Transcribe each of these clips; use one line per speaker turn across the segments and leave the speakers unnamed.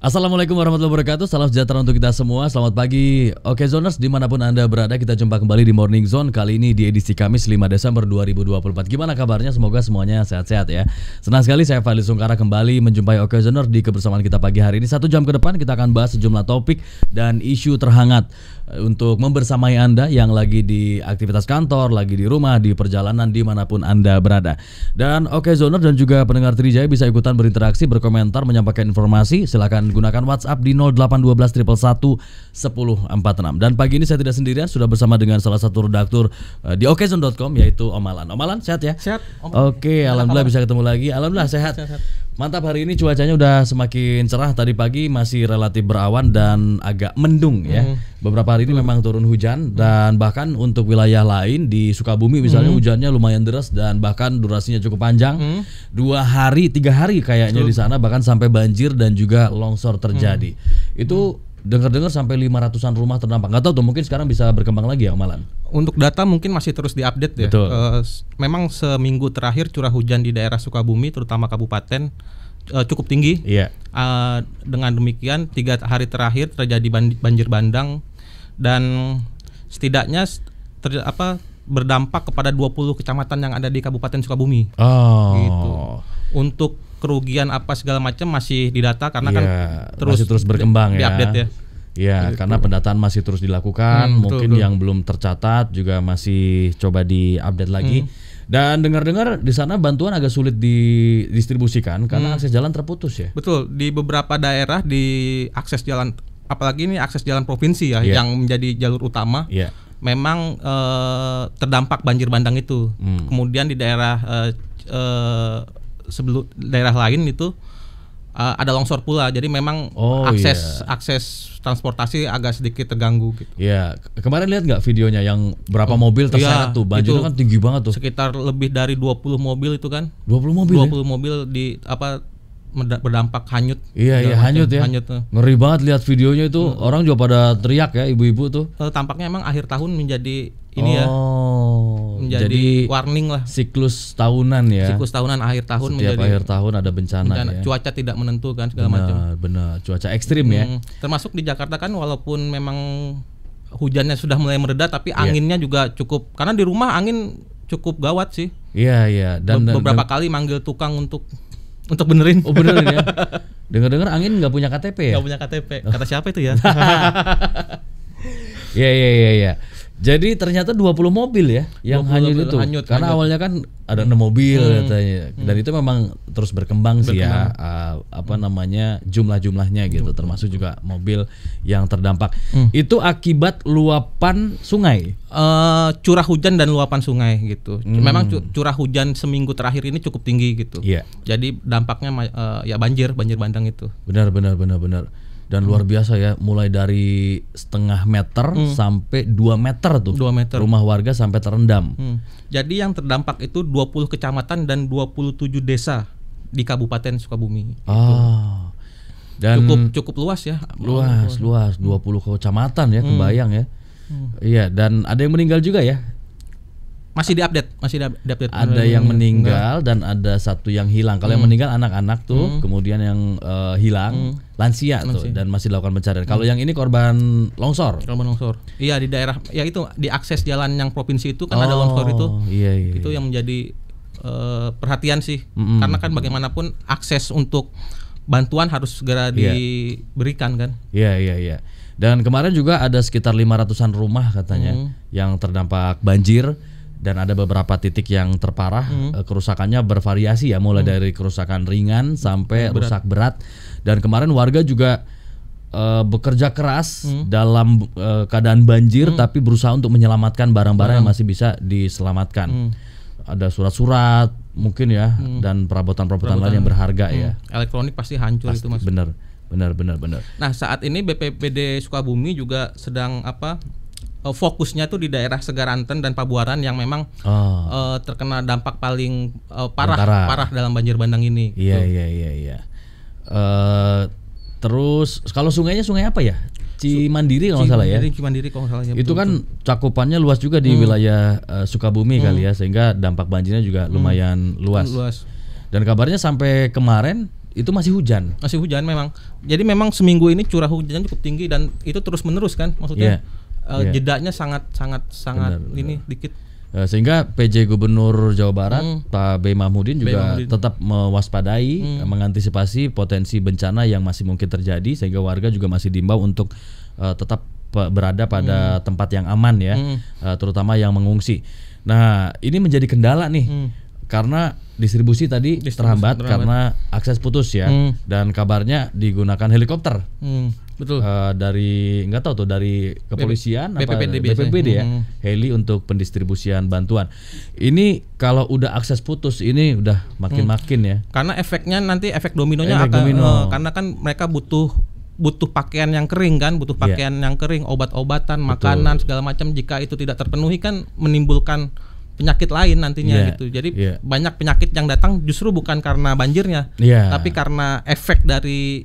Assalamualaikum warahmatullahi wabarakatuh. Salam sejahtera untuk kita semua. Selamat pagi Oke Zoners, dimanapun Anda berada. Kita jumpa kembali di Morning Zone. Kali ini di edisi Kamis 5 Desember 2024. Gimana kabarnya? Semoga semuanya sehat-sehat ya. Senang sekali saya Fadli Sungkara kembali menjumpai Oke Zoners di kebersamaan kita pagi hari ini. 1 jam ke depan kita akan bahas sejumlah topik dan isu terhangat untuk membersamai Anda yang lagi di aktivitas kantor, lagi di rumah, di perjalanan, dimanapun Anda berada. Dan Oke Zoners dan juga pendengar Trijaya bisa ikutan berinteraksi, berkomentar, menyampaikan informasi. Silakan gunakan WhatsApp di 0812 111 1046. Dan pagi ini saya tidak sendirian, sudah bersama dengan salah satu redaktur di okezone.com, yaitu Om Alan. Om Alan, sehat ya?
Sehat.
Oke, alhamdulillah bisa ketemu lagi. Alhamdulillah sehat. Mantap, hari ini cuacanya udah semakin cerah. Tadi pagi masih relatif berawan dan agak mendung ya. Beberapa hari ini memang turun hujan dan bahkan untuk wilayah lain di Sukabumi misalnya hujannya lumayan deras dan bahkan durasinya cukup panjang. 2 hari, 3 hari kayaknya di sana, bahkan sampai banjir dan juga longsor terjadi. Itu dengar-dengar sampai 500-an rumah terdampak. Nggak tahu tuh, mungkin sekarang bisa berkembang lagi ya Om Alan.
Untuk data mungkin masih terus diupdate ya. Memang seminggu terakhir curah hujan di daerah Sukabumi terutama kabupaten cukup tinggi. Dengan demikian 3 hari terakhir terjadi banjir bandang dan setidaknya berdampak kepada 20 kecamatan yang ada di Kabupaten Sukabumi. Gitu. Untuk kerugian apa segala macam masih didata karena kan
masih terus berkembang ya.
Diupdate ya.
Ya, gitu. Karena pendataan masih terus dilakukan, mungkin betul. Yang belum tercatat juga masih coba diupdate lagi. Dan dengar-dengar di sana bantuan agak sulit didistribusikan karena akses jalan terputus ya.
Betul, di beberapa daerah di akses jalan, apalagi ini akses jalan provinsi ya, yang menjadi jalur utama. Memang terdampak banjir bandang itu. Kemudian di daerah sebelum daerah lain itu ada longsor pula, jadi memang akses transportasi agak sedikit terganggu gitu.
Iya, kemarin lihat nggak videonya yang berapa mobil terseret tuh, banjirnya kan tinggi banget tuh.
Sekitar lebih dari 20 mobil itu kan.
20 mobil.
20 mobil di berdampak hanyut.
Iya, hanyut ya. Ngeri banget lihat videonya itu. Orang juga pada teriak ya, ibu-ibu tuh.
Tampaknya emang akhir tahun menjadi ini menjadi warning lah.
Siklus tahunan ya.
Siklus tahunan akhir tahun.
Setiap akhir tahun ada bencana ya.
Cuaca tidak menentu kan segala macam.
Benar, cuaca ekstrim ya.
Termasuk di Jakarta kan, walaupun memang hujannya sudah mulai mereda, tapi anginnya juga cukup. Karena di rumah angin cukup gawat sih.
Iya. Dan
beberapa kali manggil tukang untuk benerin. Oh benerin ya.
Dengar-dengar angin nggak punya KTP ya?
Nggak punya KTP. Kata siapa itu ya?
Iya. Jadi ternyata 20 mobil ya yang hanyut itu. Karena awalnya kan ada 6 mobil katanya. Dan itu memang terus berkembang sih ya. Jumlah-jumlahnya gitu. Termasuk juga mobil yang terdampak. Itu akibat luapan sungai.
Curah hujan dan luapan sungai gitu. Memang curah hujan seminggu terakhir ini cukup tinggi gitu. Jadi dampaknya ya banjir bandang itu.
Benar. Dan luar biasa ya, mulai dari setengah meter sampai 2 meter tuh. 2 meter. Rumah warga sampai terendam.
Jadi yang terdampak itu 20 kecamatan dan 27 desa di Kabupaten Sukabumi. Dan cukup luas ya.
Luas, 20 kecamatan ya, kebayang ya. Iya, dan ada yang meninggal juga ya.
Masih diupdate.
Ada yang meninggal dan ada 1 yang hilang. Kalau yang meninggal anak-anak tuh, kemudian yang hilang lansia tuh, dan masih dilakukan pencarian. Kalau yang ini korban longsor. Iya, di daerah ya itu di akses jalan yang provinsi itu kan ada longsor itu. Iya. Itu yang menjadi perhatian sih. Karena kan bagaimanapun akses untuk bantuan harus segera diberikan kan. Iya. Dan kemarin juga ada sekitar 500-an rumah katanya yang terdampak banjir. Dan ada beberapa titik yang terparah, kerusakannya bervariasi ya, mulai dari kerusakan ringan sampai rusak berat. Dan kemarin warga juga bekerja keras dalam keadaan banjir, tapi berusaha untuk menyelamatkan barang-barang yang masih bisa diselamatkan. Ada surat-surat mungkin ya, dan perabotan-perabotan lain yang berharga ya.
Elektronik pasti hancur itu mas.
Benar.
Nah saat ini BPBD Sukabumi juga sedang fokusnya tuh di daerah Segaranten dan Pabuaran yang memang terkena dampak paling parah dalam banjir bandang ini.
Iya. Terus kalau sungai apa ya? Cimandiri kalau nggak salah ya.
Cimandiri kalau nggak salah ya.
Itu kan cakupannya luas juga di wilayah Sukabumi kali ya, sehingga dampak banjirnya juga lumayan luas. Dan kabarnya sampai kemarin itu masih hujan.
Masih hujan memang. Jadi memang seminggu ini curah hujan cukup tinggi dan itu terus menerus kan, maksudnya jedanya sangat ini dikit.
Sehingga PJ Gubernur Jawa Barat Pak B. Mahmudin juga tetap mewaspadai, mengantisipasi potensi bencana yang masih mungkin terjadi, sehingga warga juga masih diimbau untuk tetap berada pada tempat yang aman ya, terutama yang mengungsi. Nah, ini menjadi kendala nih karena distribusi tadi terhambat karena akses putus ya, dan kabarnya digunakan helikopter. Betul. Dari nggak tahu tuh dari kepolisian BPBD ya, heli untuk pendistribusian bantuan. Ini kalau udah akses putus ini udah makin ya.
Karena efeknya nanti efek dominonya karena kan mereka butuh pakaian yang kering kan, butuh pakaian yang kering, obat-obatan, makanan segala macam. Jika itu tidak terpenuhi kan menimbulkan penyakit lain nantinya gitu. Jadi banyak penyakit yang datang justru bukan karena banjirnya, tapi karena efek dari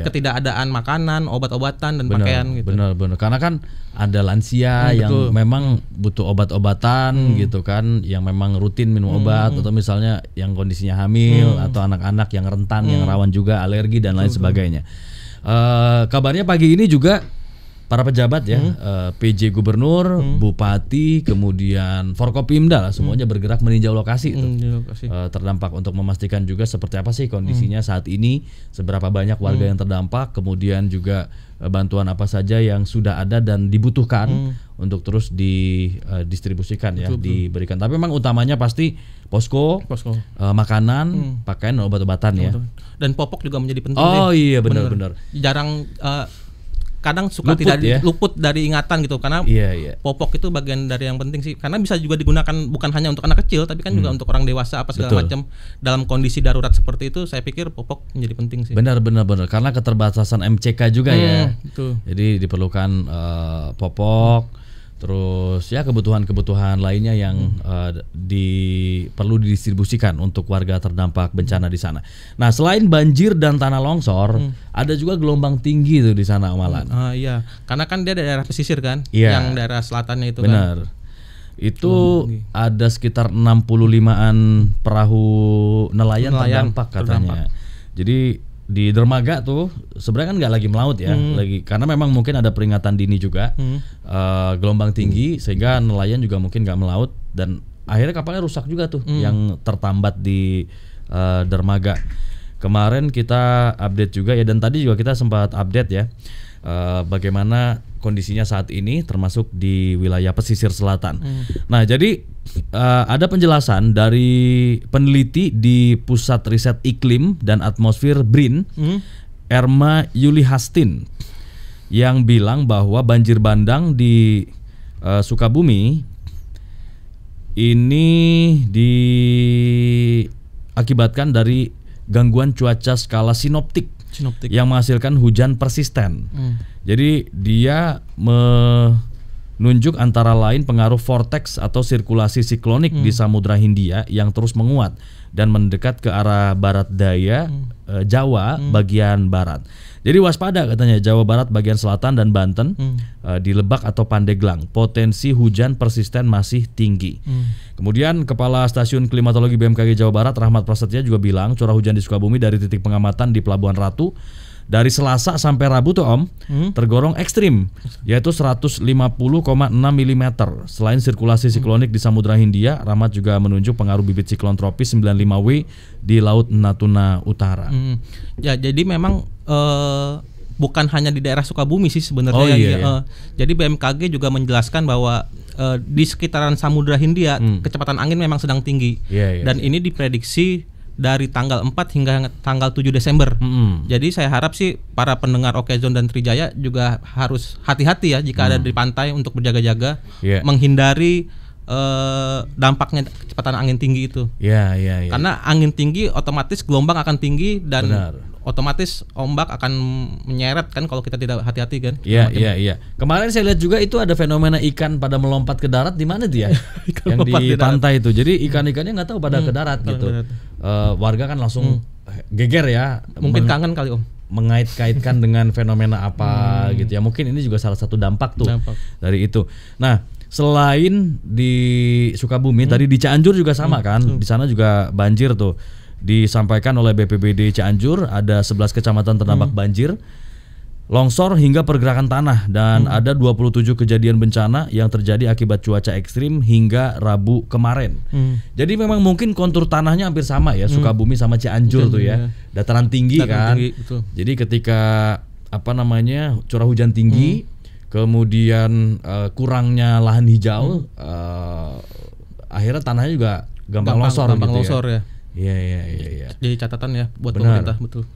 ketidakadaan makanan, obat-obatan dan pakaian gitu.
Benar. Karena kan ada lansia yang memang butuh obat-obatan gitu kan, yang memang rutin minum obat, atau misalnya yang kondisinya hamil atau anak-anak yang rentan, yang rawan juga alergi dan lain sebagainya. Kabarnya pagi ini juga para pejabat ya, PJ Gubernur, Bupati, kemudian Forkopimda lah, semuanya bergerak meninjau lokasi terdampak untuk memastikan juga seperti apa sih kondisinya saat ini, seberapa banyak warga yang terdampak, kemudian juga bantuan apa saja yang sudah ada dan dibutuhkan untuk terus didistribusikan ya, diberikan. Tapi memang utamanya pasti posko. Makanan, pakaian, obat-obatan ya.
Dan popok juga menjadi penting.
Oh iya benar.
Jarang kadang suka luput dari ingatan gitu, karena popok itu bagian dari yang penting sih, karena bisa juga digunakan bukan hanya untuk anak kecil tapi kan juga untuk orang dewasa apa segala macam. Dalam kondisi darurat seperti itu saya pikir popok menjadi penting sih.
Benar karena keterbatasan MCK juga ya. Jadi diperlukan popok, terus ya kebutuhan lainnya yang perlu didistribusikan untuk warga terdampak bencana di sana. Nah, selain banjir dan tanah longsor, ada juga gelombang tinggi tuh di sana Malan.
Iya, karena kan dia daerah pesisir kan, yang daerah selatannya itu.
Benar. Itu ada sekitar 65-an perahu nelayan terdampak katanya. Jadi di dermaga tuh sebenarnya kan nggak lagi melaut ya, lagi karena memang mungkin ada peringatan dini juga, gelombang tinggi sehingga nelayan juga mungkin nggak melaut, dan akhirnya kapalnya rusak juga tuh yang tertambat di dermaga. Kemarin kita update juga ya, dan tadi juga kita sempat update ya, bagaimana kondisinya saat ini termasuk di wilayah pesisir selatan. Nah, jadi ada penjelasan dari peneliti di Pusat Riset Iklim dan Atmosfer BRIN, Erma Yulihastin, yang bilang bahwa banjir bandang di Sukabumi ini diakibatkan dari gangguan cuaca skala sinoptik yang menghasilkan hujan persisten. Jadi dia menunjuk antara lain pengaruh vortex atau sirkulasi siklonik di Samudra Hindia yang terus menguat dan mendekat ke arah barat daya Jawa bagian barat. Jadi waspada katanya Jawa Barat bagian selatan dan Banten, di Lebak atau Pandeglang potensi hujan persisten masih tinggi. Kemudian Kepala Stasiun Klimatologi BMKG Jawa Barat Rahmat Prasetya juga bilang curah hujan di Sukabumi dari titik pengamatan di Pelabuhan Ratu dari Selasa sampai Rabu tuh Om, tergolong ekstrim, yaitu 150,6 mm. Selain sirkulasi siklonik di Samudra Hindia, Rahmat juga menunjuk pengaruh bibit siklon tropis 95W di Laut Natuna Utara.
Ya, jadi memang bukan hanya di daerah Sukabumi sih sebenarnya. Jadi BMKG juga menjelaskan bahwa di sekitaran Samudra Hindia kecepatan angin memang sedang tinggi, dan ini diprediksi dari tanggal 4 hingga tanggal 7 Desember. Jadi saya harap sih para pendengar Oke Zone dan Trijaya juga harus hati-hati ya jika ada di pantai untuk berjaga-jaga, menghindari dampaknya kecepatan angin tinggi itu. Karena angin tinggi otomatis gelombang akan tinggi dan otomatis ombak akan menyeret kan kalau kita tidak hati-hati kan.
Iya. Kemarin saya lihat juga itu ada fenomena ikan pada melompat ke darat di mana dia? Yang di pantai itu. Jadi ikan-ikannya nggak tahu pada ke darat gitu. Warga kan langsung geger ya.
Mungkin kangen kali Om.
Mengait-kaitkan dengan fenomena apa gitu ya. Mungkin ini juga salah satu dampak tuh dari itu. Nah, selain di Sukabumi tadi di Cianjur juga sama kan. Di sana juga banjir tuh. disampaikan oleh BPBD Cianjur, ada 11 kecamatan terdampak banjir, longsor hingga pergerakan tanah, dan ada 27 kejadian bencana yang terjadi akibat cuaca ekstrim hingga Rabu kemarin. Jadi memang mungkin kontur tanahnya hampir sama ya, Sukabumi sama Cianjur tuh ya. Dataran tinggi kan. Betul. Jadi ketika curah hujan tinggi, kemudian kurangnya lahan hijau, akhirnya tanahnya juga gampang longsor
ya.
Iya.
Jadi catatan ya buat pemerintah, betul.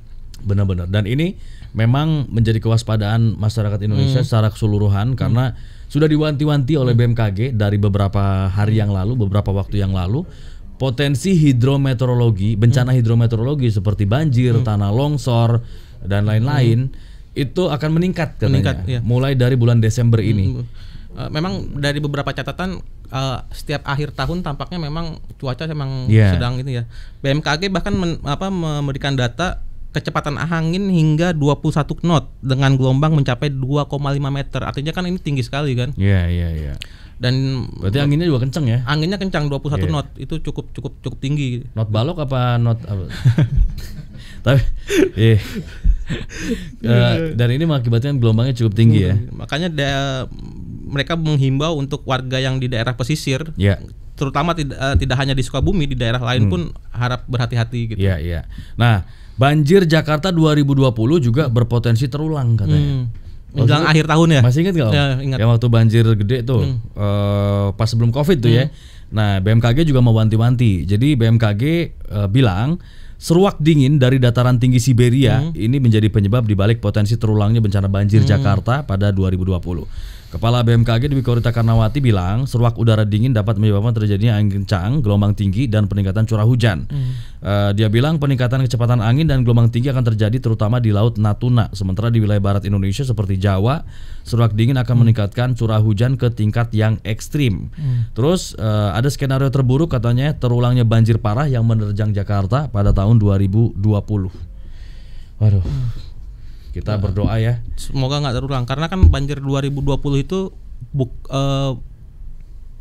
Benar-benar. Dan ini memang menjadi kewaspadaan masyarakat Indonesia secara keseluruhan, karena sudah diwanti-wanti oleh BMKG dari beberapa hari yang lalu, beberapa waktu yang lalu, potensi hidrometeorologi, bencana hidrometeorologi seperti banjir, tanah longsor dan lain-lain itu akan meningkat katanya, mulai dari bulan Desember ini.
Memang dari beberapa catatan setiap akhir tahun tampaknya memang cuaca memang sedang ini ya. BMKG bahkan memberikan data kecepatan angin hingga 21 knot dengan gelombang mencapai 2,5 meter. Artinya kan ini tinggi sekali kan?
Iya.
Dan
berarti anginnya juga kencang ya?
Anginnya kencang, 21 knot. Itu cukup tinggi.
Not balok apa not apa? Tapi dan ini mengakibatkan gelombangnya cukup tinggi ya.
Makanya mereka menghimbau untuk warga yang di daerah pesisir, terutama tidak hanya di Sukabumi, di daerah lain pun harap berhati-hati gitu.
Iya. Nah, banjir Jakarta 2020 juga berpotensi terulang katanya.
Menjelang akhir tahun ya.
Masih ingat nggak?
Ya, ingat.
Yang waktu banjir gede tuh, pas sebelum COVID tuh ya. Nah, BMKG juga mewanti-wanti. Jadi BMKG bilang seruak dingin dari dataran tinggi Siberia ini menjadi penyebab dibalik potensi terulangnya bencana banjir Jakarta pada 2020. Kepala BMKG Dwi Korita Karnawati bilang seruak udara dingin dapat menyebabkan terjadinya angin kencang, gelombang tinggi, dan peningkatan curah hujan. Dia bilang peningkatan kecepatan angin dan gelombang tinggi akan terjadi terutama di Laut Natuna. Sementara di wilayah barat Indonesia seperti Jawa, seruak dingin akan meningkatkan curah hujan ke tingkat yang ekstrim. Terus ada skenario terburuk katanya terulangnya banjir parah yang menerjang Jakarta pada tahun 2020. Waduh. Kita berdoa ya,
semoga nggak terulang, karena kan banjir 2020 itu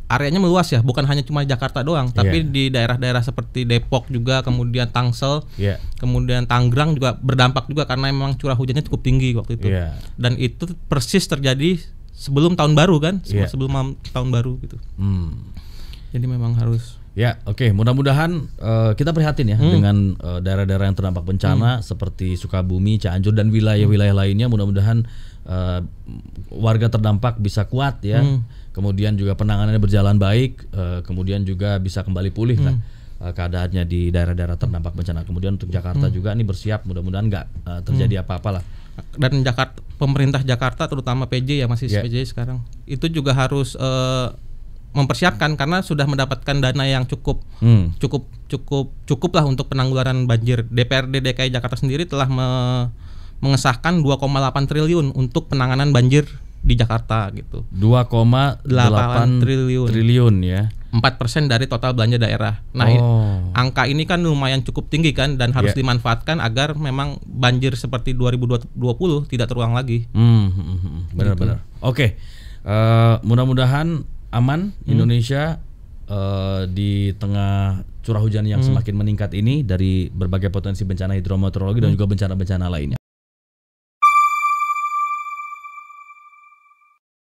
areanya meluas ya, bukan hanya cuma Jakarta doang, tapi di daerah-daerah seperti Depok juga, kemudian Tangsel, kemudian Tangerang juga berdampak juga karena memang curah hujannya cukup tinggi waktu itu. Dan itu persis terjadi sebelum tahun baru kan, sebelum tahun baru gitu. Jadi memang harus.
Oke. Mudah-mudahan kita prihatin ya dengan daerah-daerah yang terdampak bencana seperti Sukabumi, Cianjur, dan wilayah-wilayah lainnya. Mudah-mudahan warga terdampak bisa kuat ya. Kemudian juga penanganannya berjalan baik. Kemudian juga bisa kembali pulih lah keadaannya di daerah-daerah terdampak bencana. Kemudian untuk Jakarta juga nih bersiap. Mudah-mudahan nggak terjadi apa-apa lah.
Dan pemerintah Jakarta terutama PJ ya, masih PJ sekarang, itu juga harus mempersiapkan karena sudah mendapatkan dana yang cukup lah untuk penanggulangan banjir. DPRD DKI Jakarta sendiri telah mengesahkan 2,8 triliun untuk penanganan banjir di Jakarta gitu.
2,8 triliun ya.
4% dari total belanja daerah. Nah, angka ini kan lumayan cukup tinggi kan, dan harus dimanfaatkan agar memang banjir seperti 2020 tidak terulang lagi.
Benar-benar. Oke. Mudah-mudahan aman Indonesia di tengah curah hujan yang semakin meningkat ini dari berbagai potensi bencana hidrometeorologi dan juga bencana-bencana lainnya.